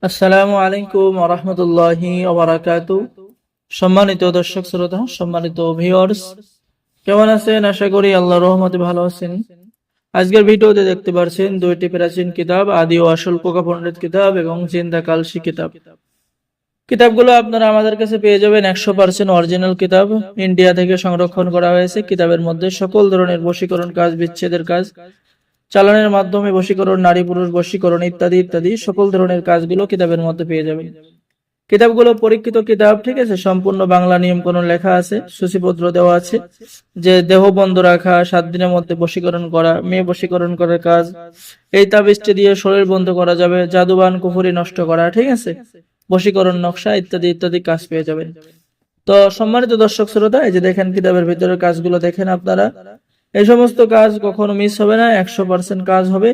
আসসালামু আলাইকুম ওয়া রাহমাতুল্লাহি ওয়া বারাকাতুহু। সম্মানিত দর্শক শ্রোতা, সম্মানিত ভিউয়ার্স, কেমন আছেন? আশা করি আল্লাহর রহমতে ভালো আছেন। আজকের ভিডিওতে দেখতে পাচ্ছেন দুইটি প্রাচীন কিতাব, আদি ও আসল পোকা পণ্ডিত কিতাব এবং জিন্দা কালসি কিতাব। কিতাবগুলো আপনারা আমাদের কাছে পেয়ে যাবেন 100% অরিজিনাল কিতাব, ইন্ডিয়া থেকে সংরক্ষণ করা হয়েছে। কিতাবের মধ্যে সকল ধরনের বশীকরণ কাজ, বিচ্ছেদের কাজ, চালানের মাধ্যমে বশীকরণ, নারী পুরুষ বশীকরণ ইত্যাদি ইত্যাদি সকল ধরনের কাজগুলো কিতাবের মধ্যে পেয়ে যাবেন। কিতাবগুলো পরীক্ষিত কিতাব, ঠিক আছে। সম্পূর্ণ বাংলা নিয়ম কানুন লেখা আছে, সূচিপত্র দেওয়া আছে যে দেহ বন্ধ রাখা, 7 দিনের মধ্যে বশীকরণ করা, মেয়ে বশীকরণ করার কাজ, এই তাবিজটি দিয়ে শরীর বন্ধ করা যাবে, জাদুবান কুফরি নষ্ট করা, ঠিক আছে, বশীকরণ নকশা ইত্যাদি ইত্যাদি কাজ পেয়ে যাবেন। তো সম্মানিত দর্শক শ্রোতা, এই যে দেখেন কিতাবের ভিতরের কাজগুলো দেখেন আপনারা। এই সমস্ত কাজ কখনো মিস হবে না, 100% কাজ হবে,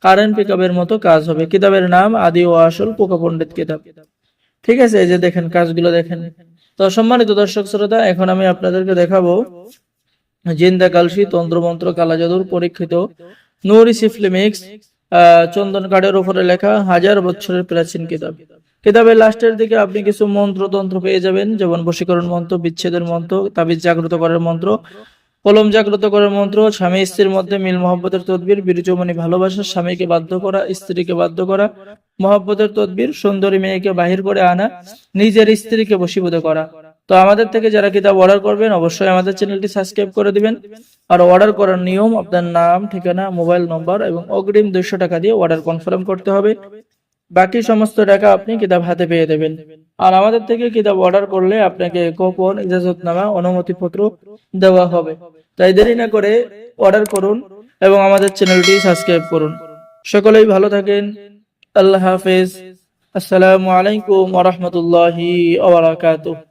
কারেন্ট পিকআপের মতো কাজ হবে। কিতাবের নাম আদি ও আসল পোকা পণ্ডিত কিতাব, ঠিক আছে। এই যে দেখেন কাজগুলো দেখেন। তো সম্মানিত দর্শক শ্রোতা, এখন আমি আপনাদেরকে দেখাবো জিন্দা কালসি তন্ত্রমন্ত্র কালা জাদুর পরীক্ষিত নুরি সিফলিমিক্স চন্দন কাঠের উপরে লেখা 1000 বছরের প্রাচীন কিতাব। কিতাবের লাস্টের দিকে আপনি কিছু মন্ত্র তন্ত্র পেয়ে যাবেন, যেমন বশীকরণ মন্ত্র, বিচ্ছেদের মন্ত্র, তাবিজ জাগ্রত করার মন্ত্র, কলম জাগ্রত করার মন্ত্র, স্বামী স্ত্রীর মধ্যে মিল মহব্বতের তদবির, বীর্যমণি ভালোবাসা, স্বামীকে বাধ্য করা, স্ত্রীকে বাধ্য করা, মহব্বতের তদবির, সুন্দরী মেয়েকে বাহির করে আনা, নিজের স্ত্রীকে বশীভূত করা। তো আমাদের থেকে যারা কিতাব অর্ডার করবেন, অবশ্যই আমাদের চ্যানেলটি সাবস্ক্রাইব করে দিবেন। আর অর্ডার করার নিয়ম, আপনার নাম, ঠিকানা, মোবাইল নম্বর এবং অগ্রিম 200 টাকা দিয়ে অর্ডার কনফার্ম করতে হবে। বাকি সমস্ত টাকা আপনি কিতাব হাতে পেয়ে দেবেন। আর আমাদের থেকে কিতাব অর্ডার করলে আপনাকে কুপন, ইজাজতনামা, অনুমতিপত্র দেওয়া হবে। তাই দেরি না করে অর্ডার করুন এবং আমাদের চ্যানেলটি সাবস্ক্রাইব করুন। সকলেই ভালো থাকেন। আল্লাহ হাফেজ। আসসালামু আলাইকুম ওয়া রাহমাতুল্লাহি ওয়া বারাকাতুহু।